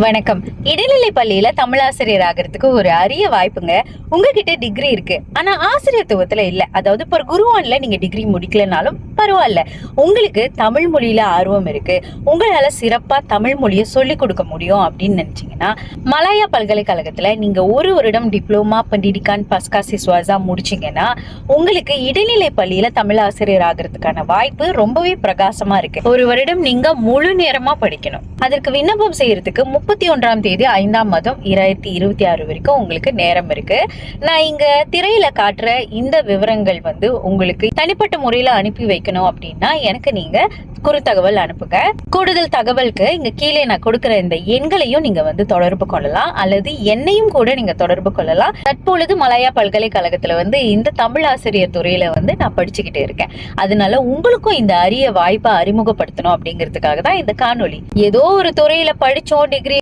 வணக்கம். இடைநிலை பள்ளியில தமிழாசிரியர் ஆகிறதுக்கு ஒரு அரிய வாய்ப்புங்க. உங்ககிட்ட டிகிரி இருக்கு, ஆனா ஆசிரியத்துவத்துல இல்ல. அதாவது இப்போ குரு 1ல நீங்க டிகிரி முடிக்கலனாலும் பரவாயில்ல, உங்களுக்கு தமிழ் மொழியில ஆர்வம் இருக்கு, உங்களால சிறப்பா தமிழ் மொழியை சொல்லிக் கொடுக்க முடியும் அப்படின்னு நினைச்சீங்கன்னா, மலாயா பல்கலைக்கழகத்துல நீங்க ஒரு வருடம் டிப்ளோமா பண்டிடிகான் பஸ்கா சிஸ்வாசா முடிச்சீங்கன்னா உங்களுக்கு இடைநிலை பள்ளியில தமிழ் ஆசிரியர் ஆகிறதுக்கான வாய்ப்பு ரொம்பவே பிரகாசமா இருக்கு. ஒரு வருடம் நீங்க முழு நேரமா படிக்கணும். அதற்கு விண்ணப்பம் செய்யறதுக்கு 31ஆம் தேதி 5ஆம் மாதம் 2026 வரைக்கும் உங்களுக்கு நேரம் இருக்கு. நான் இங்க திரையில காட்டுற இந்த விவரங்கள் உங்களுக்கு தனிப்பட்ட முறையில அனுப்பி வைக்கணும் அப்படின்னா எனக்கு நீங்க குறுந்தகவல் அனுப்புங்க. கூடுதல் தகவலுக்கு இங்க கீழே நான் கொடுக்கிற இந்த எண்களையும் நீங்க தொடர்பு கொள்ளலாம், அல்லது என்னையும் கூட நீங்க தொடர்பு கொள்ளலாம். தற்பொழுது மலாயா பல்கலைக்கழகத்துல இந்த தமிழ் ஆசிரியர் துறையில நான் படிச்சுக்கிட்டு இருக்கேன். அதனால உங்களுக்கும் இந்த அரிய வாய்ப்பை அறிமுகப்படுத்தணும் அப்படிங்கிறதுக்காக தான் இந்த காணொலி. ஏதோ ஒரு துறையில படிச்சோம், டிகிரி